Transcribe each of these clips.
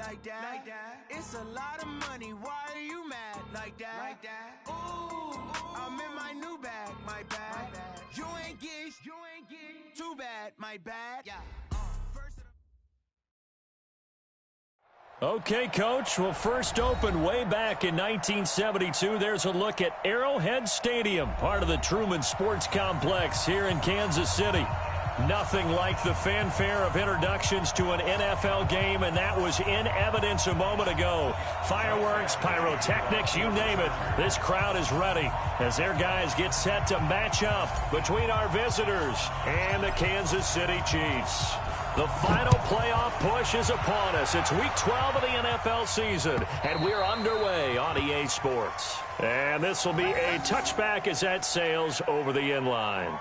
like that. It's a lot of money, why are you mad like that? Ooh, I'm in my new bag, my bad. You ain't get too bad, my bad. Okay, Coach. Well, first opened way back in 1972. There's a look at Arrowhead Stadium, part of the Truman Sports Complex here in Kansas City. Nothing like the fanfare of introductions to an NFL game, and that was in evidence a moment ago. Fireworks, pyrotechnics, you name it. This crowd is ready as their guys get set to match up between our visitors and the Kansas City Chiefs. The final playoff push is upon us. It's Week 12 of the NFL season, and we're underway on EA Sports. And this will be a touchback as that sails over the end line.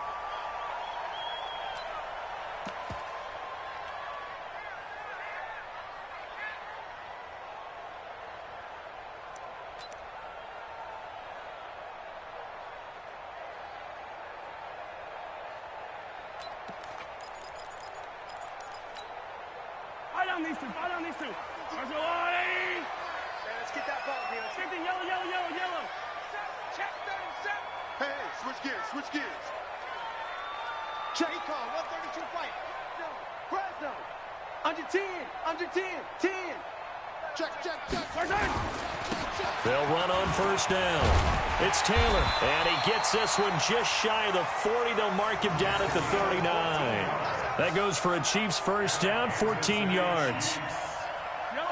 Let's get that ball, Dion. Same thing, yellow. Check, hey, switch gears. Check, call, 132 fight. Fresno. Under 10. 10. Check. They'll run on first down. It's Taylor, and he gets this one just shy of the 40. They'll mark him down at the 39. That goes for a Chiefs first down, 14 yards.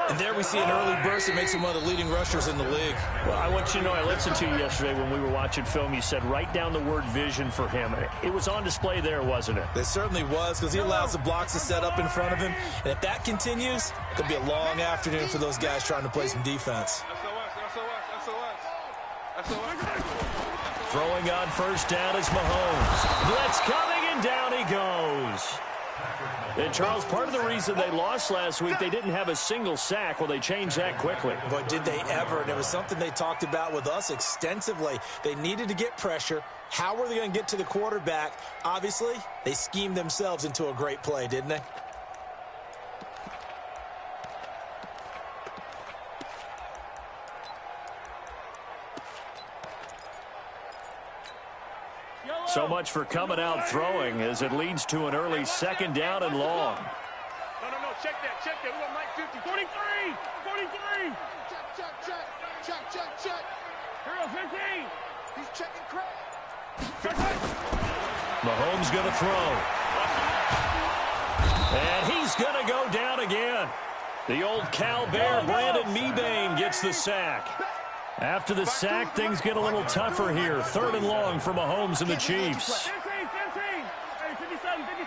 And there we see an early burst that makes him one of the leading rushers in the league. Well, I want you to know, I listened to you yesterday when we were watching film. You said write down the word vision for him. It was on display there, wasn't it? It certainly was, because he allows the blocks to set up in front of him. And if that continues, it could be a long afternoon for those guys trying to play some defense. Throwing on first down is Mahomes. Blitz coming, and down he goes. And, Charles, part of the reason they lost last week, they didn't have a single sack. Well, they changed that quickly. But did they ever? And it was something they talked about with us extensively. They needed to get pressure. How were they going to get to the quarterback? Obviously, they schemed themselves into a great play, didn't they? So much for coming out throwing as it leads to an early second down and long. No, check that. We want Mike 50. 43. Check. Hero 15. He's checking Craig. Mahomes going to throw. And he's going to go down again. The old Cal Bear, Brandon Mebane, gets the sack. After the sack, things get a little tougher here. Third and long for Mahomes and the Chiefs. 15. Hey, 57 colors.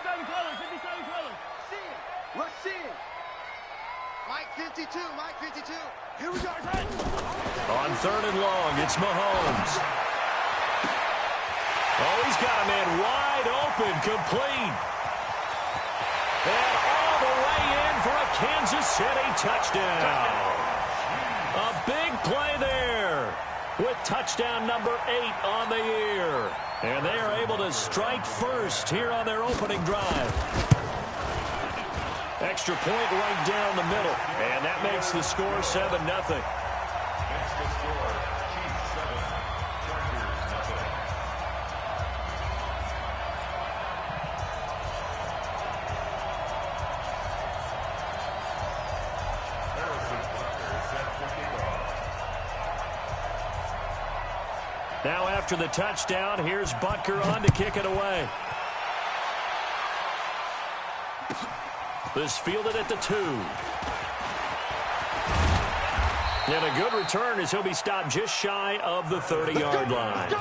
Let's see it. Mike 52. Here we go. On third and long, it's Mahomes. Oh, he's got a man wide open, complete. And all the way in for a Kansas City touchdown. A big play there with touchdown number 8 on the year. And they are able to strike first here on their opening drive. Extra point right down the middle. And that makes the score 7-0. Now after the touchdown, here's Butker on to kick it away. This fielded at the 2. And a good return as he'll be stopped just shy of the 30-yard line. The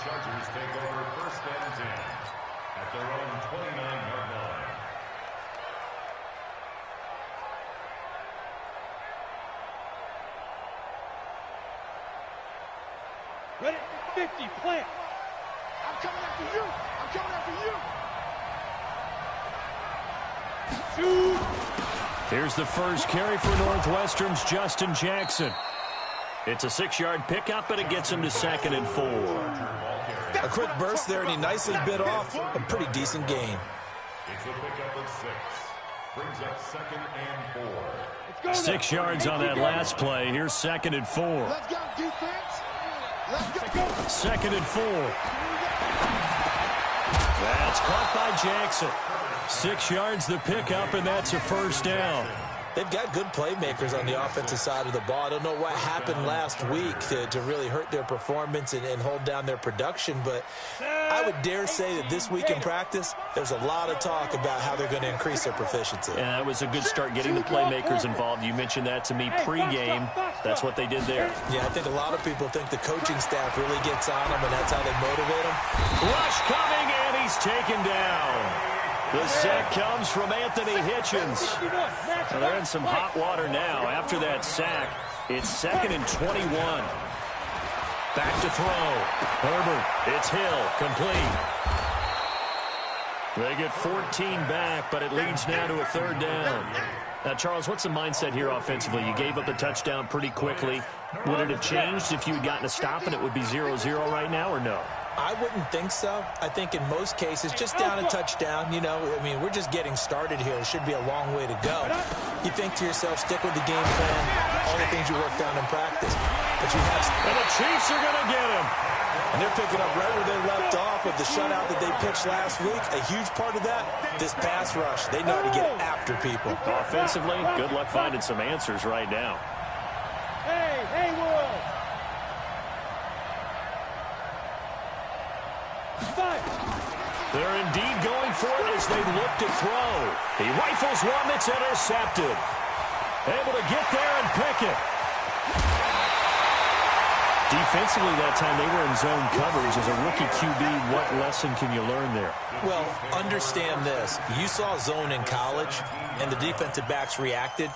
Chargers take over first and 10 at their own 29-yard line. Ready? 50, plant. I'm coming after you. Shoot. Here's the first carry for Northwestern's Justin Jackson. It's a 6-yard pickup, and it gets him to 2nd and 4. A quick burst there, and he nicely bit off a pretty decent gain. It's a pickup of 6. Brings up 2nd and 4. 6 yards on that last play. Here's 2nd and 4. Let's go, defense. Let's go. 2nd and 4. That's caught by Jackson. 6 yards the pickup, and that's a first down. They've got good playmakers on the offensive side of the ball. I don't know what happened last week to really hurt their performance and hold down their production, but I would dare say that this week in practice, there's a lot of talk about how they're going to increase their proficiency. And that was a good start getting the playmakers involved. You mentioned that to me pregame. That's what they did there. Yeah, I think a lot of people think the coaching staff really gets on them, and that's how they motivate them. Rush coming, and he's taken down. The sack comes from Anthony Hitchens. Well, they're in some hot water now. After that sack, it's 2nd and 21. Back to throw. Herbert, it's Hill, complete. They get 14 back, but it leads now to a 3rd down. Now, Charles, what's the mindset here offensively? You gave up the touchdown pretty quickly. Would it have changed if you had gotten a stop and it would be 0-0 right now, or no? I wouldn't think so. I think in most cases, just down a touchdown, you know, I mean, we're just getting started here. It should be a long way to go. You think to yourself, stick with the game plan, all the things you worked on in practice. But you have... And the Chiefs are going to get him. And they're picking up right where they left off with the shutout that they pitched last week. A huge part of that, this pass rush. They know how to get after people. Offensively, good luck finding some answers right now. Hey, Haywood. They're indeed going for it as they look to throw. He rifles one that's intercepted. Able to get there and pick it. Defensively that time, they were in zone coverage. As a rookie QB, what lesson can you learn there? Well, understand this. You saw zone in college, and the defensive backs reacted,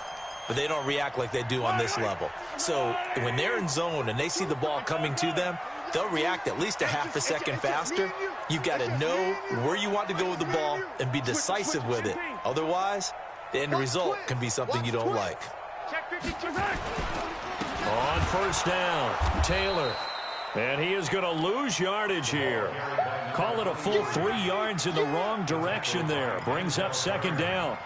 but they don't react like they do on this level. So when they're in zone and they see the ball coming to them, they'll react at least a half a second faster. You've got to know where you want to go with the ball and be decisive with it. Otherwise, the end result can be something you don't like. On first down, Taylor. And he is going to lose yardage here. Call it a full 3 yards in the wrong direction there. Brings up 2nd down.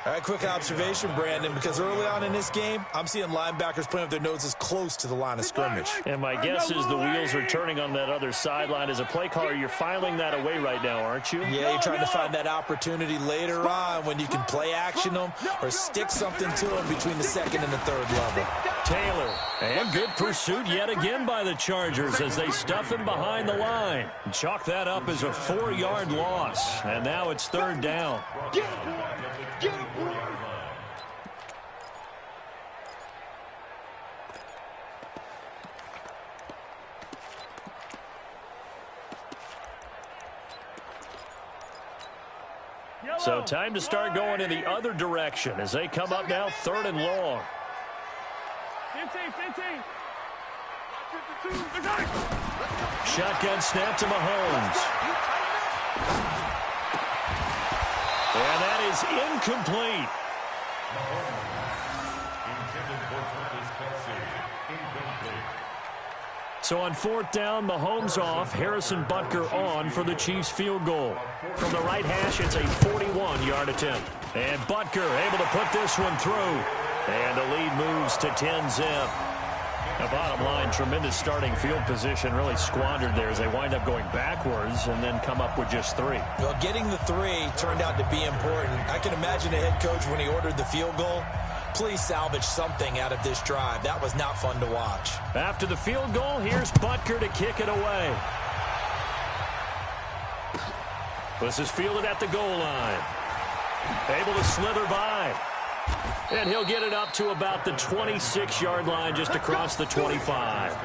All right, quick observation, Brandon, because early on in this game, I'm seeing linebackers playing with their noses close to the line of scrimmage. And my guess is the wheels are turning on that other sideline. As a play caller, you're filing that away right now, aren't you? Yeah, you're trying to find that opportunity later on when you can play action them or stick something to them between the 2nd and the 3rd level. Taylor, and good pursuit yet again by the Chargers as they stuff him behind the line. Chalk that up as a 4-yard loss, and now it's 3rd down. So time to start going in the other direction as they come up now 3rd and long. 15. Shotgun snap to Mahomes. And that is incomplete. So on 4th down, Mahomes off, Harrison Butker on for the Chiefs field goal. From the right hash, it's a 41-yard attempt. And Butker able to put this one through. And the lead moves to 10-zip. Now, bottom line, tremendous starting field position, really squandered there as they wind up going backwards and then come up with just 3. Well, getting the 3 turned out to be important. I can imagine the head coach when he ordered the field goal. Please salvage something out of this drive. That was not fun to watch. After the field goal, here's Butker to kick it away. This is fielded at the goal line. Able to slither by. And he'll get it up to about the 26-yard line just across the 25.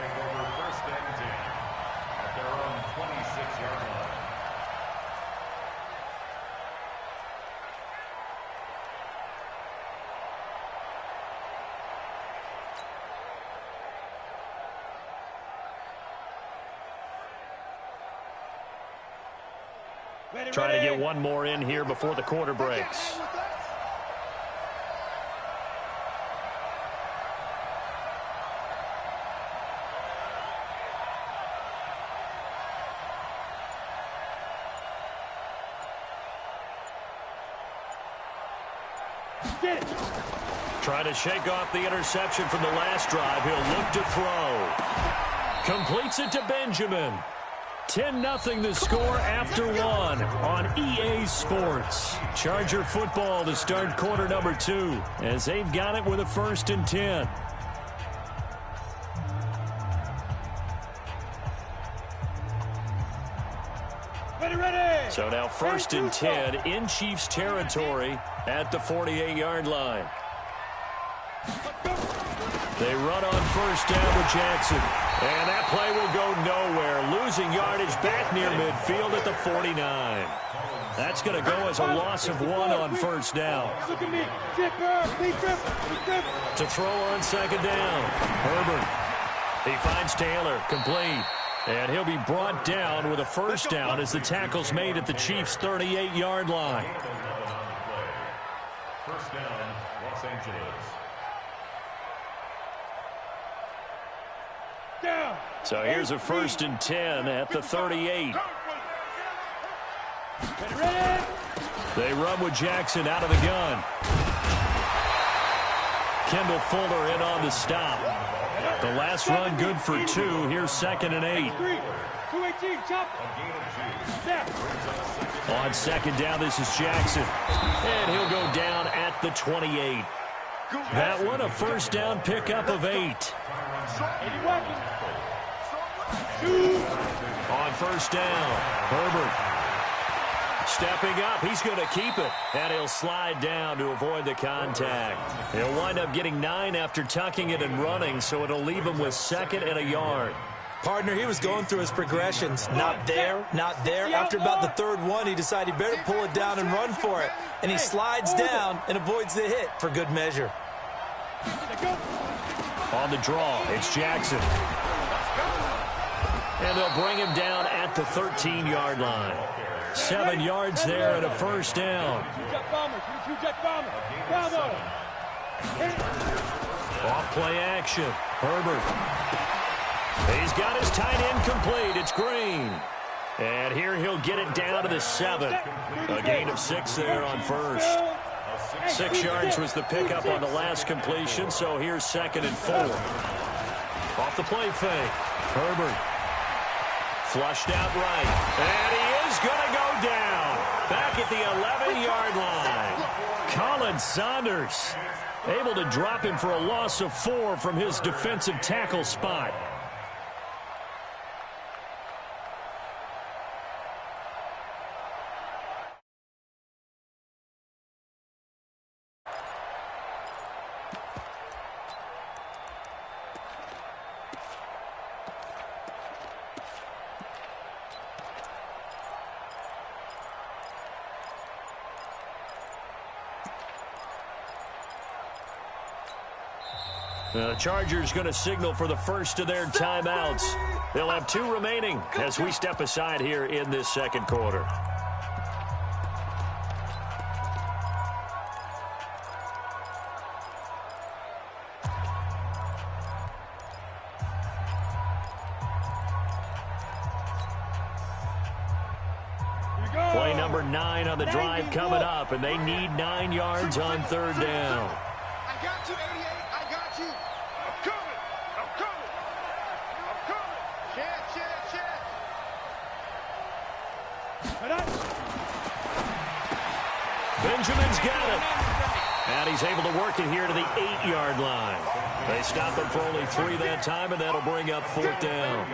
Trying to get one more in here before the quarter breaks. Get it. Trying to shake off the interception from the last drive. He'll look to throw. Completes it to Benjamin. 10-0 the score after one on EA Sports. Charger football to start quarter number 2 as they've got it with a 1st and 10. Ready. So now 1st and 10 in Chiefs territory at the 48-yard line. They run on 1st down with Jackson. And that play will go nowhere. Losing yardage back near midfield at the 49. That's going to go as a loss of 1 on 1st down. Look at me. To throw on 2nd down. Herbert. He finds Taylor. Complete. And he'll be brought down with a 1st down as the tackle's made at the Chiefs' 38-yard line. 1st down, Los Angeles. Down. So here's a 1st and 10 at the 38. Ready. They run with Jackson out of the gun. Kendall Fuller in on the stop. The last run good for 2. Here's 2nd and 8. 218, chop. On 2nd down, this is Jackson. And he'll go down at the 28. That one a 1st down pickup of 8. On 1st down, Herbert. Stepping up, he's going to keep it. And he'll slide down to avoid the contact. He'll wind up getting 9 after tucking it and running, so it'll leave him with 2nd and a yard. Partner, he was going through his progressions. Not there, not there. After about the 3rd one, he decided he better pull it down and run for it. And he slides down and avoids the hit for good measure. On the draw, it's Jackson. And they'll bring him down at the 13-yard line. 7 yards there and a 1st down. Off play action. Herbert. He's got his tight end complete. It's Green. And here he'll get it down to the 7. A gain of 6 there on 1st. 6 yards was the pickup on the last completion, so here's 2nd and 4. Off the play fake. Herbert. Flushed out right. And he is going to go down. Back at the 11-yard line. Colin Saunders able to drop him for a loss of 4 from his defensive tackle spot. The Chargers going to signal for the first of their timeouts. They'll have 2 remaining as we step aside here in this 2nd quarter. Play number 9 on the drive coming up, and they need 9 yards on 3rd down. I got you, 88. I got you. I'm coming. I'm coming. I'm coming. Benjamin's got it. And he's able to work it here to the 8-yard line. They stop him for only 3 that time, and that'll bring up 4th down.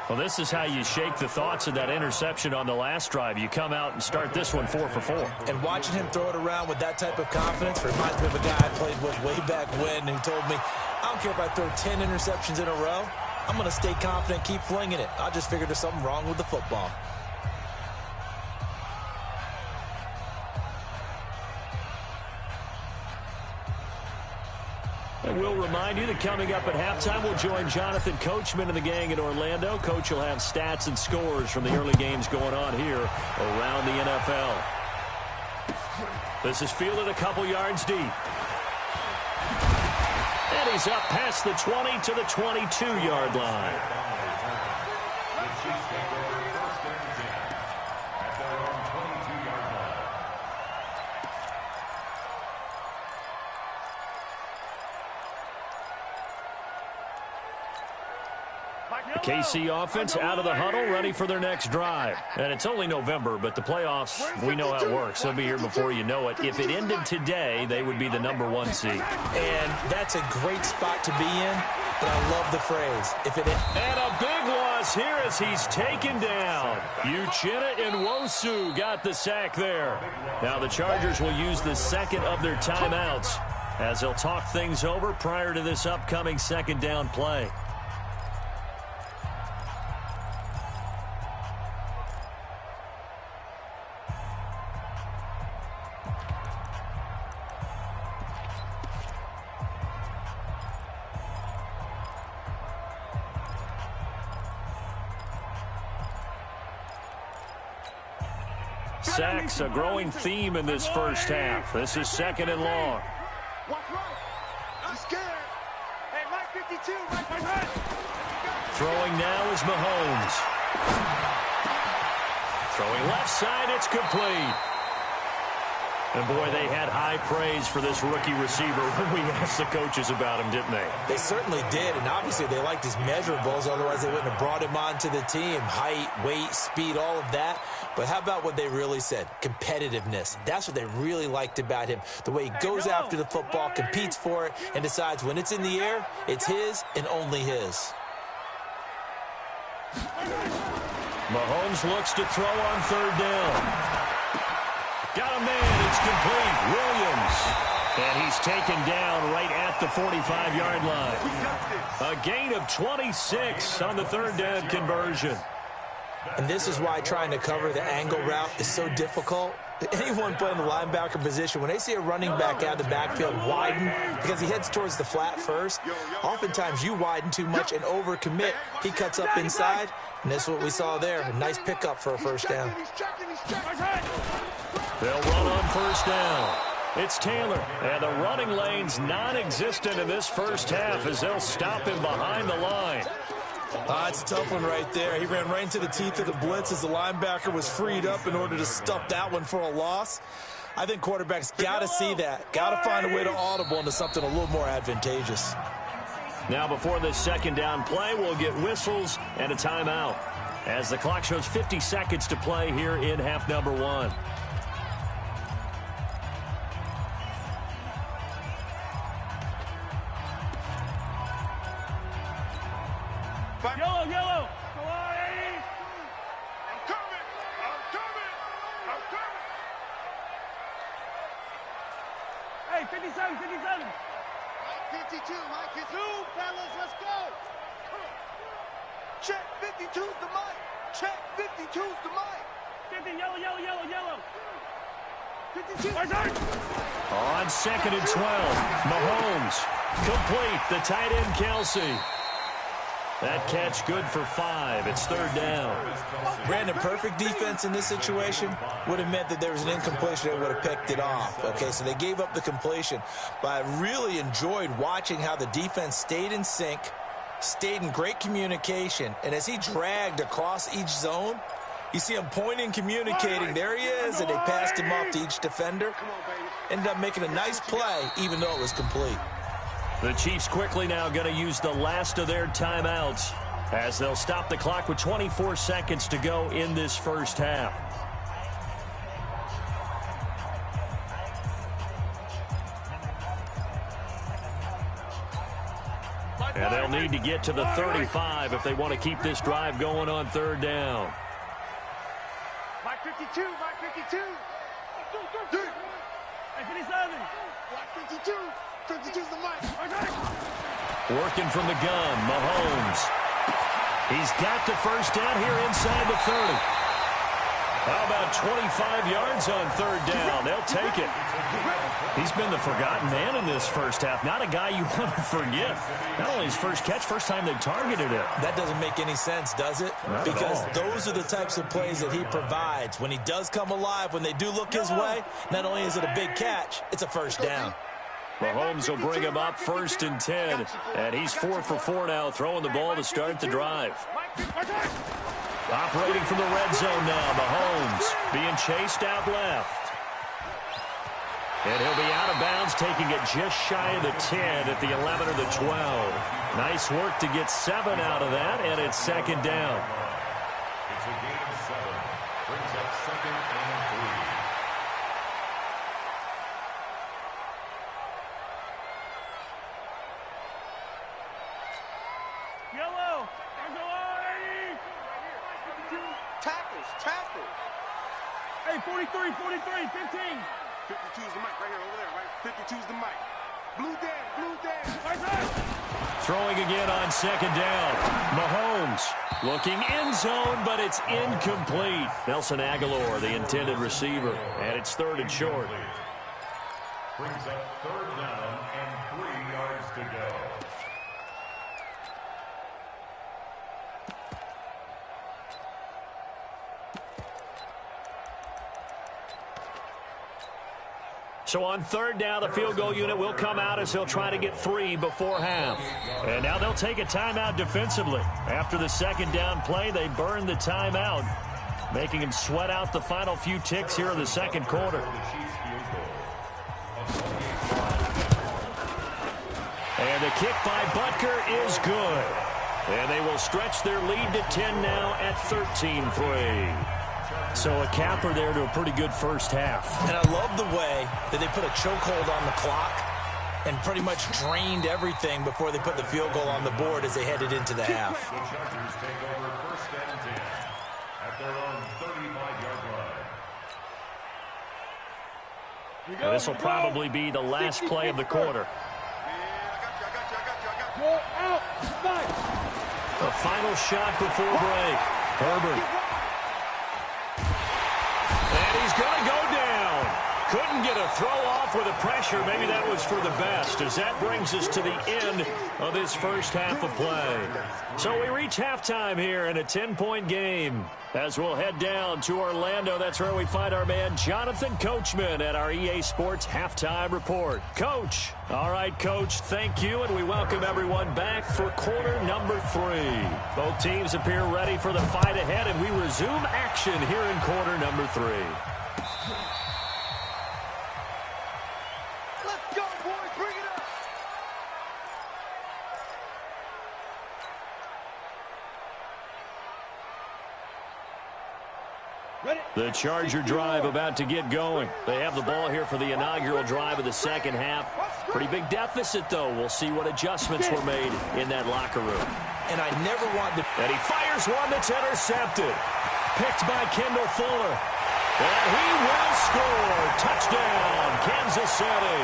Well, this is how you shake the thoughts of that interception on the last drive. You come out and start this one 4 for 4. And watching him throw it around with that type of confidence reminds me of a guy I played with way back when who told me, I don't care if I throw 10 interceptions in a row. I'm going to stay confident, keep flinging it. I just figured there's something wrong with the football. And we'll remind you that coming up at halftime, we'll join Jonathan Coachman and the gang in Orlando. Coach will have stats and scores from the early games going on here around the NFL. This is fielded a couple yards deep. And he's up past the 20 to the 22-yard line. The KC offense out of the huddle, ready for their next drive. And it's only November, but the playoffs, we know how it works. They'll be here before you know it. If it ended today, they would be the #1 seed. And that's a great spot to be in, but I love the phrase. And a big loss here as he's taken down. Uchenna Nwosu got the sack there. Now the Chargers will use the second of their timeouts as they'll talk things over prior to this upcoming second down play. Sacks, a growing theme in this first half. This is second and long. Watch right. I'm scared. Hey, Mike 52. Mike right. Throwing now is Mahomes. Throwing left side, it's complete. And boy, they had high praise for this rookie receiver when we asked the coaches about him, didn't they? They certainly did, and obviously they liked his measurables, otherwise they wouldn't have brought him onto the team. Height, weight, speed, all of that. But how about what they really said? Competitiveness. That's what they really liked about him. The way he goes after the football, competes for it, and decides when it's in the air, it's his and only his. Mahomes looks to throw on third down. Got a man, it's complete. Williams. And he's taken down right at the 45-yard line. A gain of 26 on the third down conversion. And this is why trying to cover the angle route is so difficult. Anyone playing the linebacker position, when they see a running back out of the backfield widen because he heads towards the flat first, oftentimes you widen too much and overcommit. He cuts up inside, and that's what we saw there. A nice pickup for a first down. They'll run on first down. It's Taylor, and the running lane's non-existent in this first half as they'll stop him behind the line. It's a tough one right there. He ran right into the teeth of the blitz as the linebacker was freed up in order to stuff that one for a loss. I think quarterbacks got to see that. Got to find a way to audible into something a little more advantageous. Now before this second down play, we'll get whistles and a timeout as the clock shows 50 seconds to play here in half number 1. Yellow. Come on, Eddie. I'm coming. Hey, 57. Mike 52. Mike 52, fellas, let's go. Check 52's the mic. Check 52's the mic. 50, yellow. 52. On second and 12, Mahomes complete. The tight end, Kelsey. That catch good for 5. It's third down. Brandon, perfect defense in this situation would have meant that there was an incompletion that would have picked it off. Okay, so they gave up the completion. But I really enjoyed watching how the defense stayed in sync, stayed in great communication. And as he dragged across each zone, you see him pointing, communicating. There he is, and they passed him off to each defender. Ended up making a nice play, even though it was complete. The Chiefs quickly now going to use the last of their timeouts as they'll stop the clock with 24 seconds to go in this first half. And they'll need to get to the 35 if they want to keep this drive going on third down. Mike 52. Hey, 57. Mike 52. 52's the mic. Working from the gun, Mahomes. He's got the first down here inside the 30. How about 25 yards on third down? They'll take it. He's been the forgotten man in this first half. Not a guy you want to forget. Not only his first catch, first time they've targeted it. That doesn't make any sense, does it? Not because at all. those are the types of plays that he provides. When he does come alive, when they do look his way, not only is it a big catch, it's a first down. Mahomes will bring him up first and 10. And he's 4 for 4 now, throwing the ball to start the drive. Operating from the red zone now, Mahomes being chased out left. And he'll be out of bounds, taking it just shy of the 10 at the 11 or the 12. Nice work to get 7 out of that, and it's second down. It's a gain of 7. Brings up 2nd and 3. Yellow. Tackles, tackles. Hey, 43, 43, 15. 52's the mic right here, over there, right? 52's the mic. Blue Dan. Right. Throwing again on second down. Mahomes looking end zone, but it's incomplete. Nelson Aguilar, the intended receiver, and it's 3rd and short. Brings up 3rd down and 3 yards to go. So on 3rd down, the field goal unit will come out as he'll try to get 3 before half. And now they'll take a timeout defensively. After the second down play, they burn the timeout, making him sweat out the final few ticks here in the second quarter. And the kick by Butker is good. And they will stretch their lead to 10 now at 13-3. So a capper there to a pretty good first half. And I love the way that they put a chokehold on the clock and pretty much drained everything before they put the field goal on the board as they headed into the half. The Chargers take over 1st and 10 at their own 35-yard line. This will probably be the last play of the quarter. The final shot before break. Herbert. And he's going to go down. Couldn't get a throw off with the pressure. Maybe that was for the best, as that brings us to the end of this first half of play. So we reach halftime here in a 10-point game. As we'll head down to Orlando, that's where we find our man Jonathan Coachman at our EA Sports Halftime Report. Coach. All right, Coach, thank you, and we welcome everyone back for quarter number 3. Both teams appear ready for the fight ahead, and we resume action here in quarter number 3. Let's go, boys. Bring it up. The Charger drive about to get going. They have the ball here for the inaugural drive of the second half. Pretty big deficit, though. We'll see what adjustments were made in that locker room. And I never want to... And he fires one that's intercepted. Picked by Kendall Fuller. And he will score. Touchdown, Kansas City.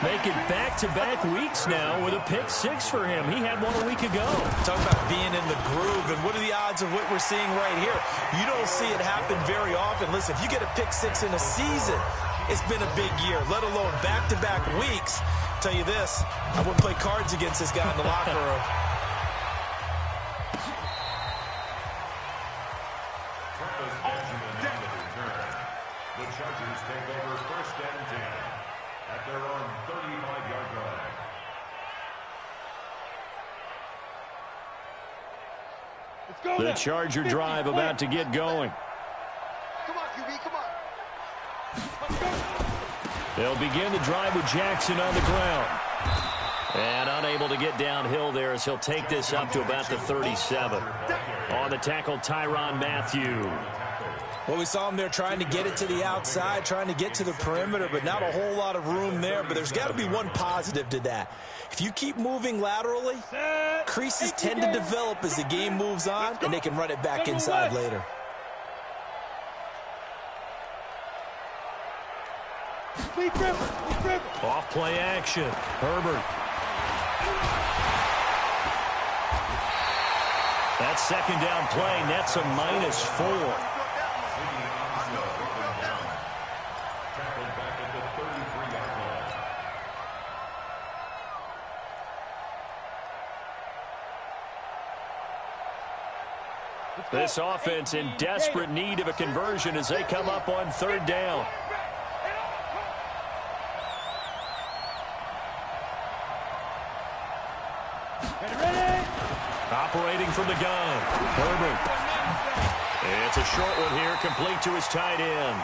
Make it back-to-back weeks now with a pick-6 for him. He had one a week ago. Talk about being in the groove, and what are the odds of what we're seeing right here? You don't see it happen very often. Listen, if you get a pick-6 in a season, it's been a big year, let alone back-to-back weeks. I'll tell you this, I wouldn't play cards against this guy in the locker room. Travis Benjamin on the return. The Chargers take over 1st and 10 at their own 35-yard line. The Charger drive about to get going. Come on, QB, come on. They'll begin the drive with Jackson on the ground. And unable to get downhill there as he'll take this up to about the 37. On the tackle, Tyrann Mathieu. Well, we saw him there trying to get it to the outside, trying to get to the perimeter, but not a whole lot of room there. But there's got to be one positive to that. If you keep moving laterally, creases tend to develop as the game moves on, and they can run it back inside later. Off play action. Herbert. That second down play nets a -4. This offense in desperate need of a conversion as they come up on 3rd down. Operating from the gun, Herbert. It's a short one here, complete to his tight end.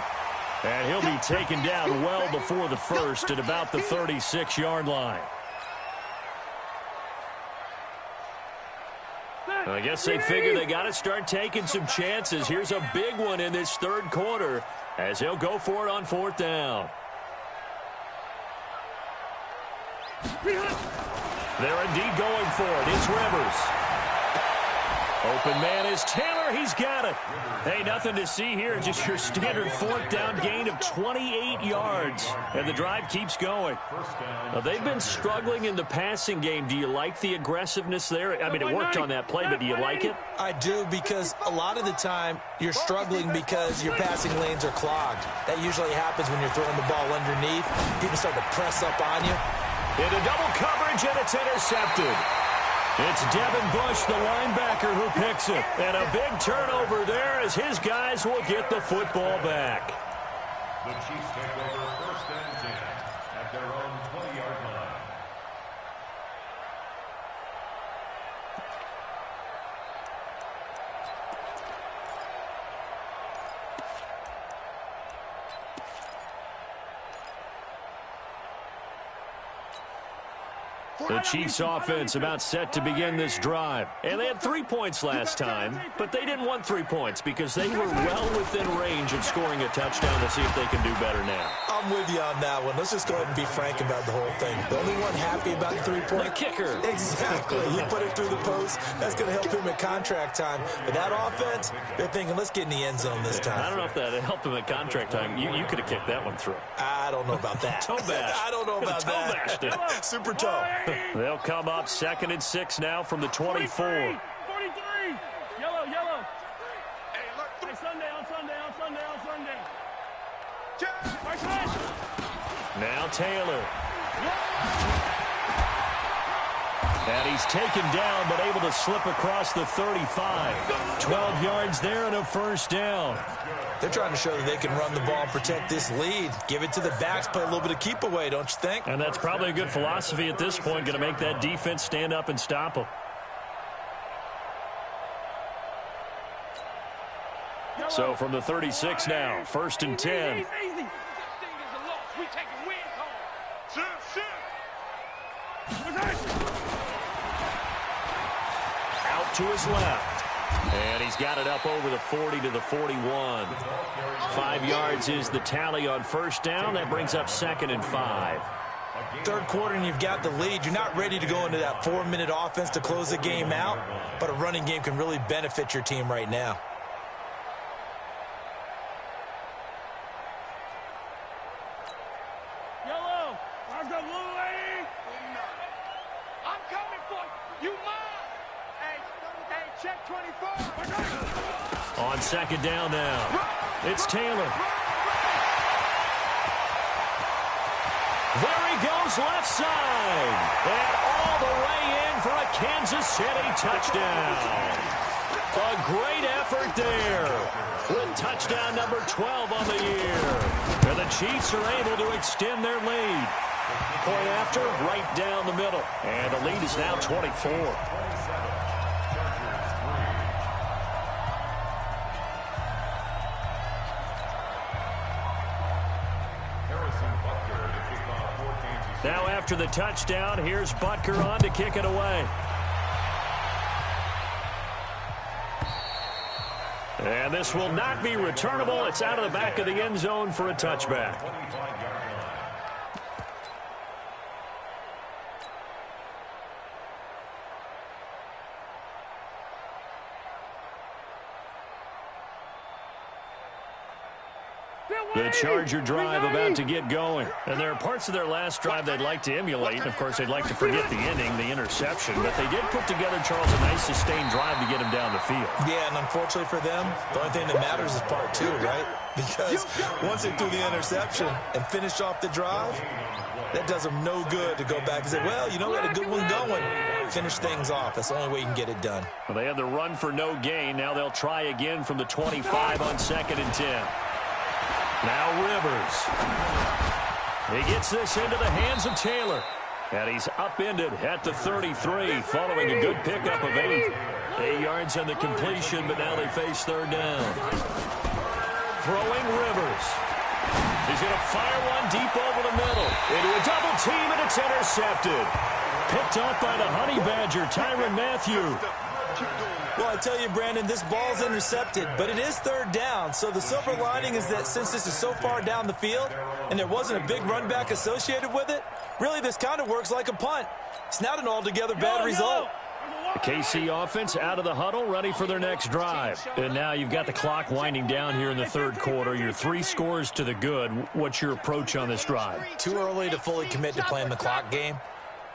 And he'll be taken down well before the first at about the 36-yard line. I guess they figure they got to start taking some chances. Here's a big one in this third quarter as he'll go for it on fourth down. They're indeed going for it. It's Rivers. Open man is Taylor. He's got it. Hey, nothing to see here. Just your standard fourth down gain of 28 yards. And the drive keeps going. Now, they've been struggling in the passing game. Do you like the aggressiveness there? I mean, it worked on that play, but do you like it? I do, because a lot of the time you're struggling because your passing lanes are clogged. That usually happens when you're throwing the ball underneath. People start to press up on you. Into double coverage, and it's intercepted. It's Devin Bush, the linebacker, who picks it. And a big turnover there as his guys will get the football back. The Chiefs take over first and 10 at their own 20-yard line. The Chiefs offense about set to begin this drive. And they had 3 points last time, but they didn't want 3 points because they were well within range of scoring a touchdown. We'll see if they can do better now. I'm with you on that one. Let's just go ahead and be frank about the whole thing. The only one happy about the 3-point. The kicker. Exactly. You put it through the post. That's going to help him at contract time. But that offense, they're thinking, let's get in the end zone this time. I don't know if that helped him at contract time. You could have kicked that one through. I don't know about that. Toe bash. I don't know about that. Toe bashed it. Super toe. They'll come up 2nd and 6 now from the 24. 43. Yellow. Hey, look. Hey, sundown. Now Taylor. And he's taken down, but able to slip across the 35. 12 yards there and a first down. They're trying to show that they can run the ball and protect this lead. Give it to the backs, play a little bit of keep away, don't you think? And that's probably a good philosophy at this point, going to make that defense stand up and stop them. So from the 36 now, 1st and 10. Out to his left. And he's got it up over the 40 to the 41. 5 yards is the tally on first down. That brings up 2nd and 5. Third quarter and you've got the lead. You're not ready to go into that 4-minute offense to close the game out, but a running game can really benefit your team right now. Yellow. Let's go, blue lady. I'm coming for you. Hey, check 24. On 2nd down now, it's Taylor. There he goes left side. And all the way in for a Kansas City touchdown. A great effort there with touchdown number 12 on the year. And the Chiefs are able to extend their lead. Point after, right down the middle. And the lead is now 24. Now after the touchdown, here's Butker on to kick it away. And this will not be returnable. It's out of the back of the end zone for a touchback. The Charger drive about to get going. And there are parts of their last drive they'd like to emulate. And, of course, they'd like to forget the ending, the interception. But they did put together, Charles, a nice sustained drive to get him down the field. Yeah, and unfortunately for them, the only thing that matters is part 2, right? Because once they threw the interception and finished off the drive, that does them no good to go back and say, well, you know, we had a good one going. Finish things off. That's the only way you can get it done. Well, they had the run for no gain. Now they'll try again from the 25 on 2nd and 10. Now Rivers. He gets this into the hands of Taylor. And he's upended at the 33 following a good pickup of 8. 8 yards on the completion, but now they face 3rd down. Throwing Rivers. He's going to fire one deep over the middle. Into a double team, and it's intercepted. Picked off by the Honey Badger, Tyrann Mathieu. Well, I tell you, Brandon, this ball's intercepted, but it is third down. So the silver lining is that since this is so far down the field and there wasn't a big run back associated with it, really this kind of works like a punt. It's not an altogether bad result. The KC offense out of the huddle, ready for their next drive. And now you've got the clock winding down here in the third quarter. You're 3 scores to the good. What's your approach on this drive? Too early to fully commit to playing the clock game.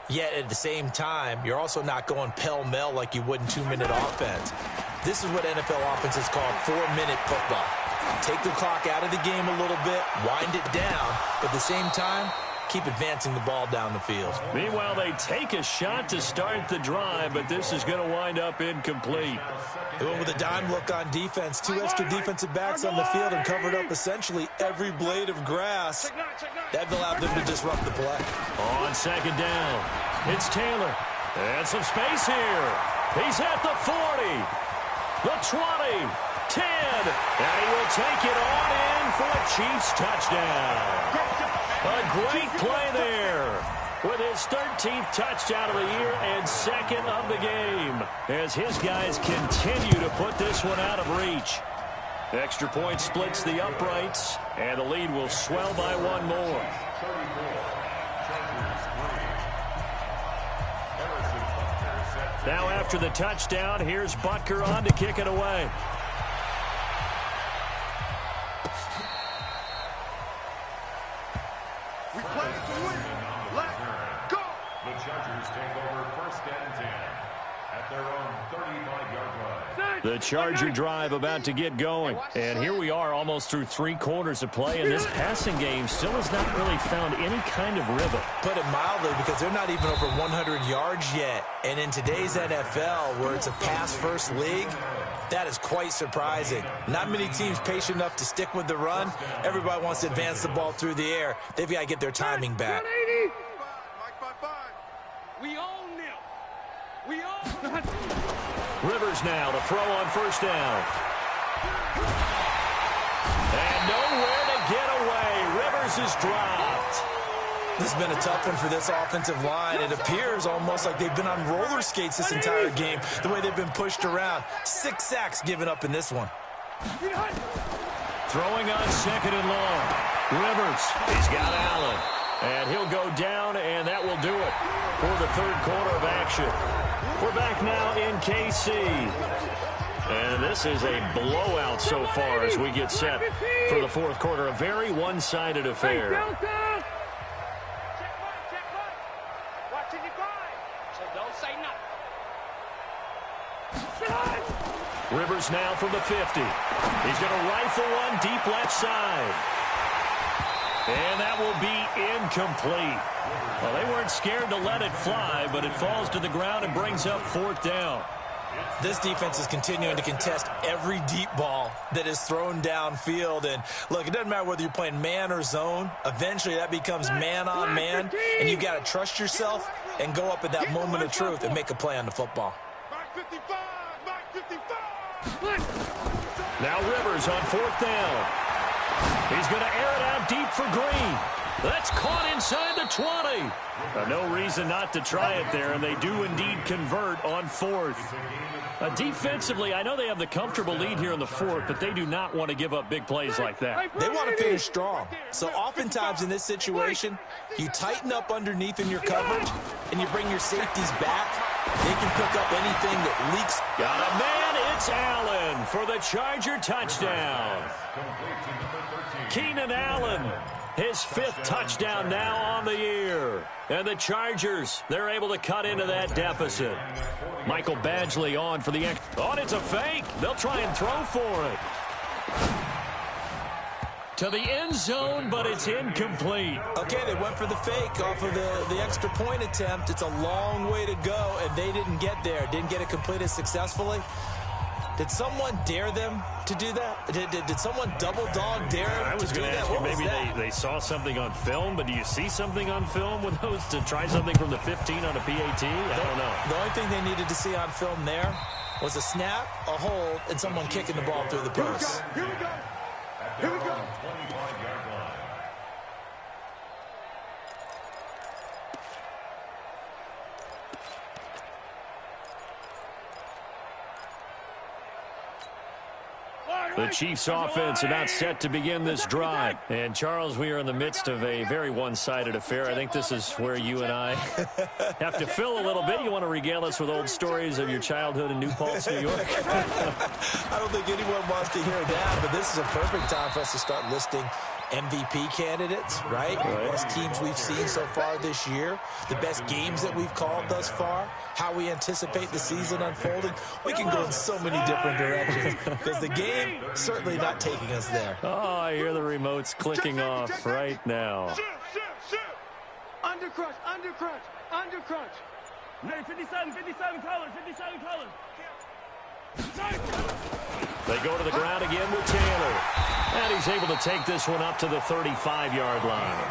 Yet at the same time, you're also not going pell-mell like you would in 2-minute offense. This is what NFL offenses call 4-minute football. Take the clock out of the game a little bit, wind it down, but at the same time, keep advancing the ball down the field. Meanwhile, they take a shot to start the drive, but this is going to wind up incomplete. They went with a dime look on defense. 2 extra defensive backs on the field and covered up essentially every blade of grass. That allowed them to disrupt the play. On second down, it's Taylor. And some space here. He's at the 40, the 20, 10, and he will take it on in for a Chiefs touchdown. A great play there with his 13th touchdown of the year and second of the game as his guys continue to put this one out of reach. Extra point splits the uprights, and the lead will swell by 1 more. Now after the touchdown, here's Butker on to kick it away. We play to win. Let's go. The Chargers take over first and 10 at their own 35-yard line. The Charger drive about to get going. And here we are almost through 3 quarters of play, and this passing game still has not really found any kind of rhythm. Put it mildly, because they're not even over 100 yards yet. And in today's NFL, where it's a pass-first league, that is quite surprising. Not many teams patient enough to stick with the run. Everybody wants to advance the ball through the air. They've got to get their timing back. We own them. We own. Rivers now to throw on first down. And nowhere to get away. Rivers is dropped. This has been a tough one for this offensive line. It appears almost like they've been on roller skates this entire game, the way they've been pushed around. 6 sacks given up in this one. Throwing on second and long. Rivers, he's got Allen. And he'll go down, and that will do it for the third quarter of action. We're back now in KC. And this is a blowout so far as we get set for the fourth quarter. A very one-sided affair. Rivers now from the 50. He's going to rifle one deep left side. And that will be incomplete. Well, they weren't scared to let it fly, but it falls to the ground and brings up fourth down. This defense is continuing to contest every deep ball that is thrown downfield. And, look, it doesn't matter whether you're playing man or zone. Eventually, that becomes man-on-man, and you've got to trust yourself and go up at that moment of truth and make a play on the football. Now Rivers on fourth down. He's going to air it out deep for Green. That's caught inside the 20. No reason not to try it there, and they do indeed convert on fourth. Defensively, I know they have the comfortable lead here in the fourth, but they do not want to give up big plays like that. They want to finish strong. So oftentimes in this situation, you tighten up underneath in your coverage, and you bring your safeties back. They can pick up anything that leaks. Got a man, it's Allen for the Charger touchdown. Keenan Allen, his 5th touchdown now on the year. And the Chargers, they're able to cut into that deficit. Michael Badgley on for the... Oh, it's a fake. They'll try and throw for it. To the end zone, but it's incomplete. Okay, they went for the fake off of the extra point attempt. It's a long way to go, and they didn't get there. Didn't get it completed successfully. Did someone dare them to do that? Did someone double dog dare them to do that? I was going to ask you, maybe they saw something on film, but do you see something on film with those to try something from the 15 on a PAT? I don't know. The only thing they needed to see on film there was a snap, a hold, and someone kicking the ball through the post. Here we go. Here we go. The Chiefs offense about set to begin this drive. And, Charles, we are in the midst of a very one-sided affair. I think this is where you and I have to fill a little bit. You want to regale us with old stories of your childhood in New Paltz, New York? I don't think anyone wants to hear that, but this is a perfect time for us to start listing MVP candidates, right? The best teams we've seen so far this year, the best games that we've called thus far, how we anticipate the season unfolding. We can go in so many different directions because the game certainly not taking us there. Oh, I hear the remotes clicking off right now. Undercrunch, undercrunch, undercrunch. 57 colors, 57 colors. They go to the ground again with Taylor. And he's able to take this one up to the 35-yard line.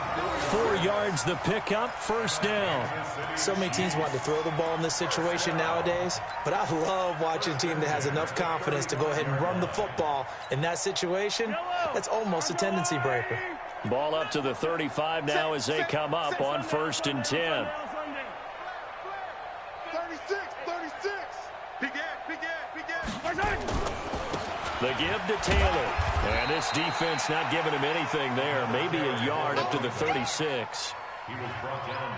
4 yards the pickup, first down. So many teams want to throw the ball in this situation nowadays, but I love watching a team that has enough confidence to go ahead and run the football in that situation. That's almost a tendency breaker. Ball up to the 35 now as they come up on 1st and 10. 36. The give to Taylor. And this defense not giving him anything there. Maybe a yard up to the 36.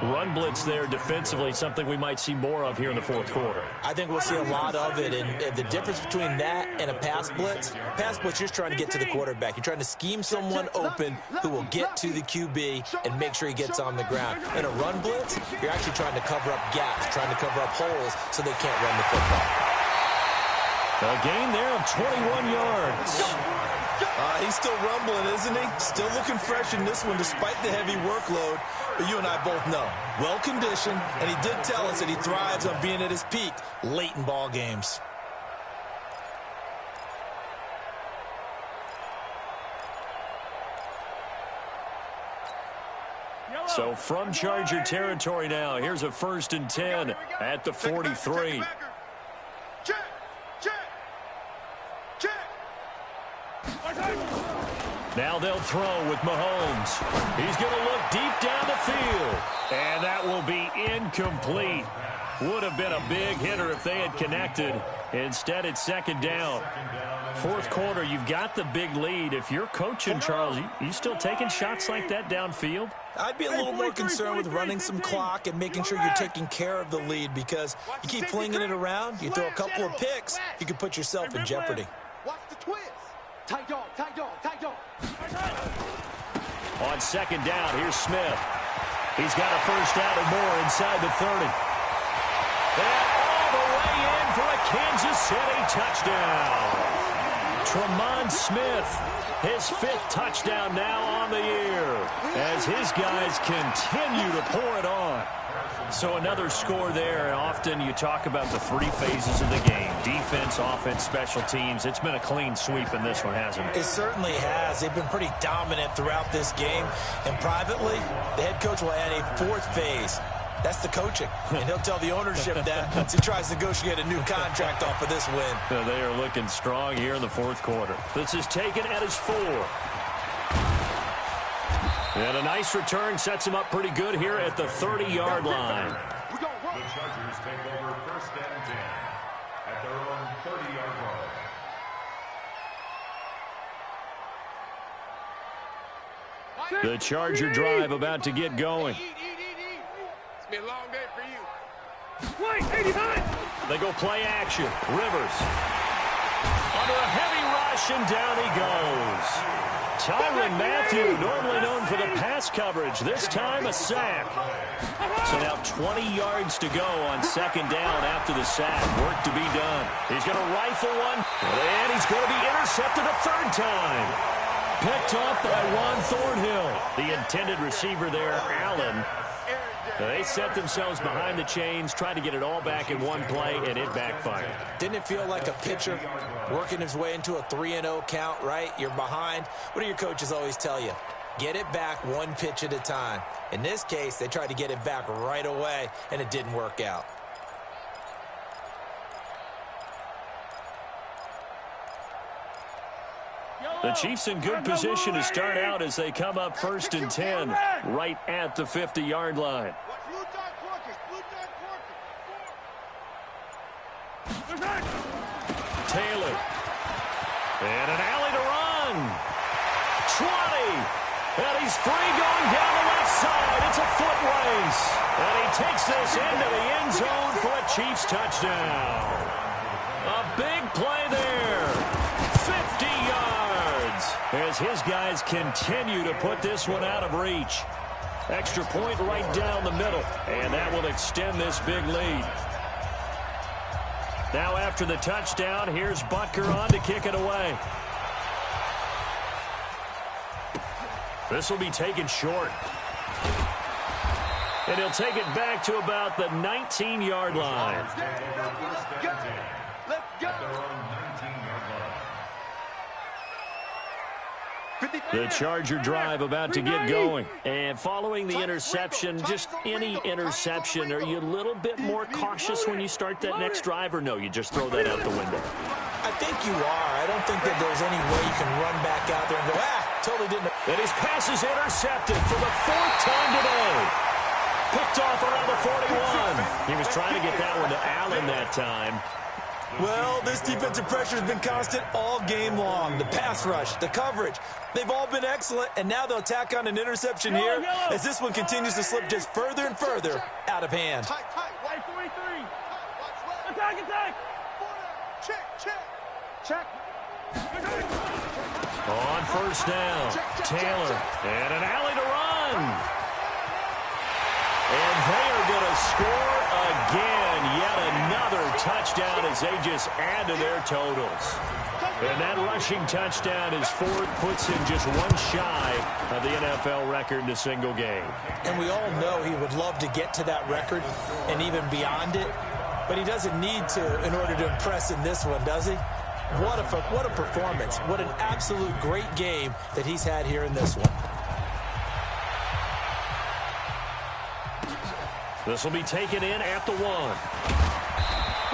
Run blitz there defensively, something we might see more of here in the fourth quarter. I think we'll see a lot of it, and the difference between that and a pass blitz, you're just trying to get to the quarterback. You're trying to scheme someone open who will get to the QB and make sure he gets on the ground. In a run blitz, you're actually trying to cover up gaps, trying to cover up holes so they can't run the football. A gain there of 21 yards. He's still rumbling, isn't he? Still looking fresh in this one despite the heavy workload. But you and I both know, well-conditioned, and he did tell us that he thrives on being at his peak late in ball games. So from Charger territory now, here's a 1st and 10 at the 43. Now they'll throw with Mahomes. He's going to look deep down the field. And that will be incomplete. Would have been a big hitter if they had connected. Instead, it's 2nd down. Fourth quarter, you've got the big lead. If you're coaching, Charles, you still taking shots like that downfield? I'd be a little more concerned with running some clock and making sure you're taking care of the lead, because you keep flinging it around, you throw a couple of picks, you could put yourself in jeopardy. Watch the twist. Tight dog, tight dog, tight dog. On 2nd down, here's Smith. He's got a first down and more inside the 30. And all the way in for a Kansas City touchdown. Tremont Smith, his 5th touchdown now on the year as his guys continue to pour it on. So another score there, and often you talk about the 3 phases of the game. Defense, offense, special teams. It's been a clean sweep in this one, hasn't it? It certainly has. They've been pretty dominant throughout this game. And privately, the head coach will add a 4th phase. That's the coaching. And he'll tell the ownership that as he tries to negotiate a new contract off of this win. They are looking strong here in the fourth quarter. This is taken at his 4. And a nice return sets him up pretty good here at the 30-yard line. The Chargers take over 1st and 10 at their own 30-yard line. The Charger drive about to get going. It's been a long day for you. They go play action. Rivers. Under a heavy rush, and down he goes. Tyrann Mathieu, normally known for the pass coverage, this time a sack. So now 20 yards to go on 2nd down after the sack. Work to be done. He's going to rifle one, and he's going to be intercepted a 3rd time. Picked off by Juan Thornhill. The intended receiver there, Allen. They set themselves behind the chains, tried to get it all back in one play, and it backfired. Didn't it feel like a pitcher working his way into a 3-0 count, right? You're behind. What do your coaches always tell you? Get it back 1 pitch at a time. In this case, they tried to get it back right away, and it didn't work out. The Chiefs in good position to start out as they come up 1st and 10 right at the 50-yard line. Taylor. And an alley And he's free going down the left side. It's a foot race. And he takes this into the end zone for a Chiefs touchdown. A big play there. 50 yards. As his guys continue to put this one out of reach. Extra point right down the middle. And that will extend this big lead. Now after the touchdown, here's Butker on to kick it away. This will be taken short. And he'll take it back to about the 19-yard line. Let's go. The Charger drive about to get going. And following the interception, just any interception, are you a little bit more cautious when you start that next drive, or no, you just throw that out the window? I think you are. I don't think that there's any way you can run back out there and go, totally didn't. And his pass is intercepted for the 4th time today. Picked off around the 41. He was trying to get that one to Allen that time. Well, this defensive pressure has been constant all game long. The pass rush, the coverage, they've all been excellent, and now they'll tack on an interception here as this one continues to slip just further and further out of hand. Tight, white 43. Attack. Check. On first down, Taylor, and an alley to run. And they are going to score again. Yet another touchdown as they just add to their totals. And that rushing touchdown is 4th, puts him just one shy of the NFL record in a single game. And we all know he would love to get to that record and even beyond it. But he doesn't need to in order to impress in this one, does he? What a performance. What an absolute great game that he's had here in this one. This will be taken in at the 1.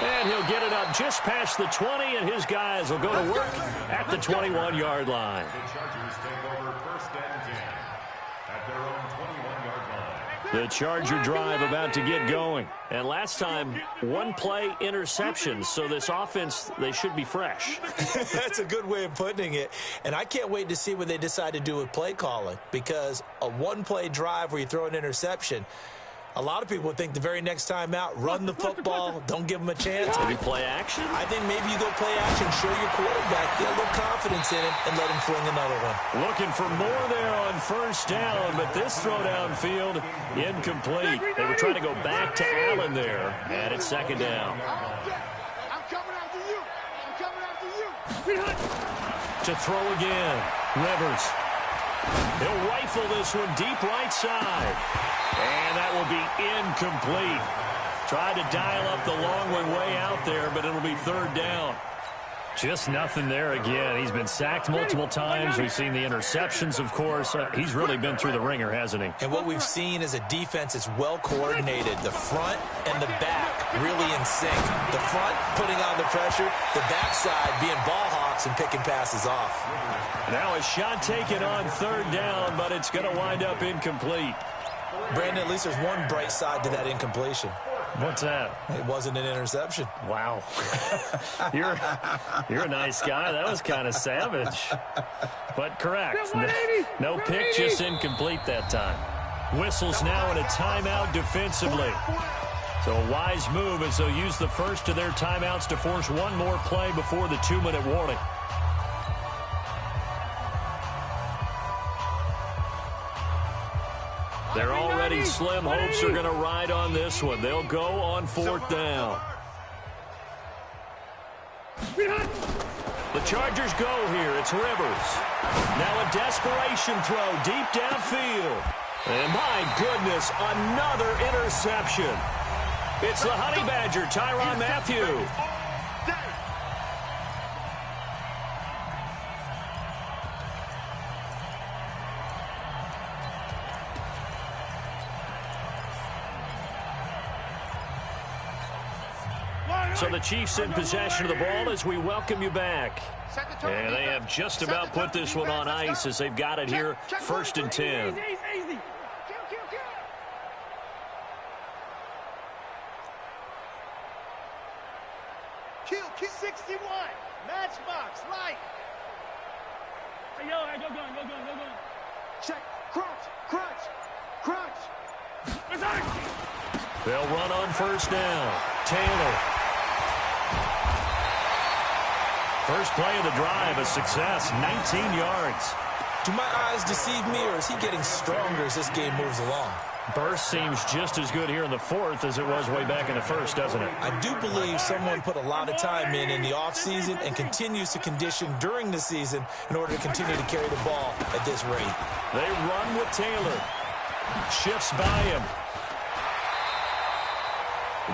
And he'll get it up just past the 20, and his guys will go to work at the 21-yard line. The Chargers take over 1st and 10 at their own 21-yard line. The Charger drive about to get going. And last time, 1-play interceptions, so this offense, they should be fresh. That's a good way of putting it. And I can't wait to see what they decide to do with play calling, because a 1-play drive where you throw an interception, a lot of people would think the very next time out, run the football, don't give them a chance. Maybe play action? I think maybe you go play action, show your quarterback, get a little confidence in him, and let him fling another one. Looking for more there on first down, but this throw downfield, incomplete. They were trying to go back to Allen there, and it's 2nd down. I'm coming after you. To throw again, Rivers. He'll rifle this one deep right side. And that will be incomplete. Tried to dial up the long one way out there, but it'll be 3rd down. Just nothing there again. He's been sacked multiple times. We've seen the interceptions, of course. He's really been through the ringer, hasn't he? And what we've seen is a defense that's well coordinated. The front and the back really in sync. The front putting on the pressure, the backside being ball hawks and picking passes off. Now a shot taken on 3rd down, but it's going to wind up incomplete. Brandon, at least there's one bright side to that incompletion. What's that? It wasn't an interception. Wow. You're a nice guy. That was kind of savage. But correct. No pick, just incomplete that time. Whistles now in a timeout defensively. So a wise move as they'll use the first of their timeouts to force one more play before the 2-minute warning. They're already slim. Hopes are going to ride on this one. They'll go on 4th down. The Chargers go here. It's Rivers. Now a desperation throw deep downfield. And my goodness, another interception. It's the Honey Badger, Tyrann Mathieu. So the Chiefs in possession of the ball as we welcome you back. And they have just about put this one on ice as they've got it here, 1st and 10. Kill 61. Matchbox, light. Hey, yo, hey, go gun. Check, crunch. They'll run on first down. Taylor. First play of the drive, a success, 19 yards. Do my eyes deceive me, or is he getting stronger as this game moves along? Burst seems just as good here in the fourth as it was way back in the first, doesn't it? I do believe someone put a lot of time in the offseason and continues to condition during the season in order to continue to carry the ball at this rate. They run with Taylor. Shifts by him.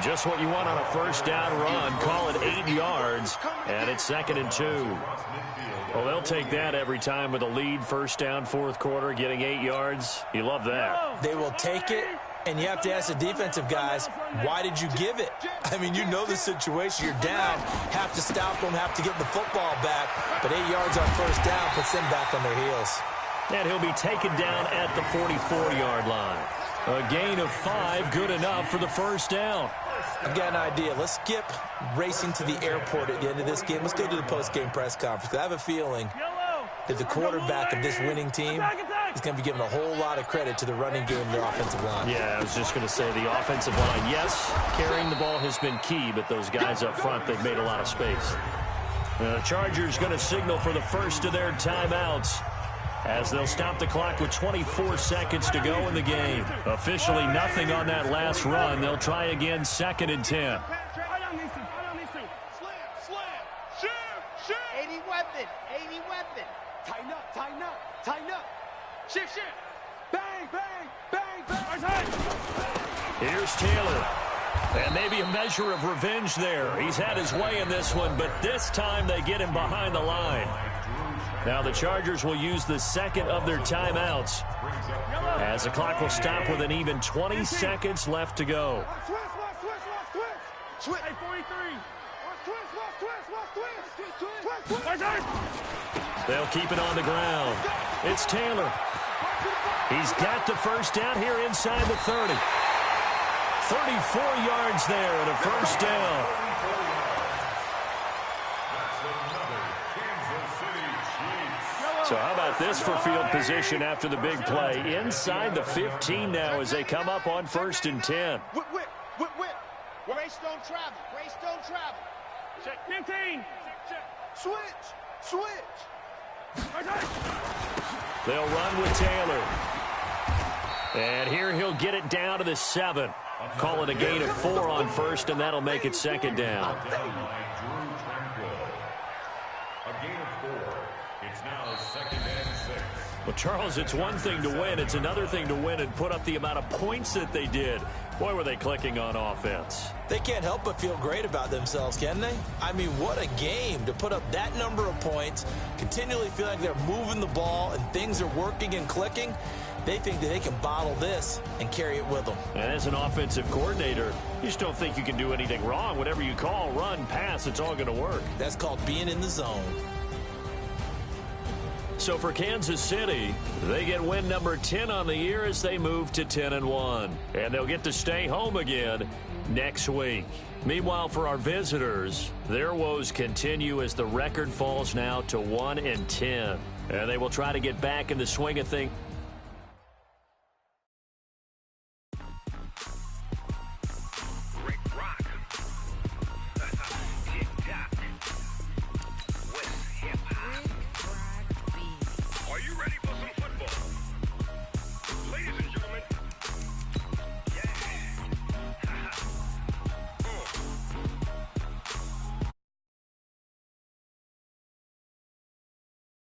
Just what you want on a first down run. Call it 8 yards, and it's 2nd and 2. Well, they'll take that every time with a lead, first down, fourth quarter, getting 8 yards. You love that. They will take it, and you have to ask the defensive guys, why did you give it? I mean, you know the situation. You're down, have to stop them, have to get the football back, but 8 yards on first down puts them back on their heels. And he'll be taken down at the 44-yard line. A gain of 5, good enough for the first down. I've got an idea. Let's skip racing to the airport at the end of this game. Let's go to the post-game press conference. I have a feeling that the quarterback of this winning team is going to be giving a whole lot of credit to the running game and their offensive line. Yeah, I was just going to say the offensive line, yes, carrying the ball has been key, but those guys up front, they've made a lot of space. The Chargers going to signal for the first of their timeouts, as they'll stop the clock with 24 seconds to go in the game. Officially nothing on that last run. They'll try again, 2nd and 10. Shoot. 80 weapon. Tighten up. Shift. Bang. Here's Taylor. And maybe a measure of revenge there. He's had his way in this one, but this time they get him behind the line. Now the Chargers will use the second of their timeouts, as the clock will stop with an even 20 seconds left to go. Switch. Hey, 43. They'll keep it on the ground. It's Taylor. He's got the first down here inside the 30. 34 yards there and a first down. So how about this for field position after the big play? Inside the 15 now as they come up on 1st and 10. Whip. Race don't travel. Check 15. Switch. They'll run with Taylor. And here he'll get it down to the 7. Call it a gain of 4 on first, and that'll make it 2nd down. A gain of 4. It's now 2nd and 6. Well, Charles, it's one thing to win. It's another thing to win and put up the amount of points that they did. Boy, were they clicking on offense. They can't help but feel great about themselves, can they? I mean, what a game to put up that number of points, continually feel like they're moving the ball and things are working and clicking. They think that they can bottle this and carry it with them. And as an offensive coordinator, you just don't think you can do anything wrong. Whatever you call, run, pass, it's all going to work. That's called being in the zone. So for Kansas City, they get win number 10 on the year as they move to 10-1. And they'll get to stay home again next week. Meanwhile, for our visitors, their woes continue as the record falls now to 1-10. And they will try to get back in the swing of things.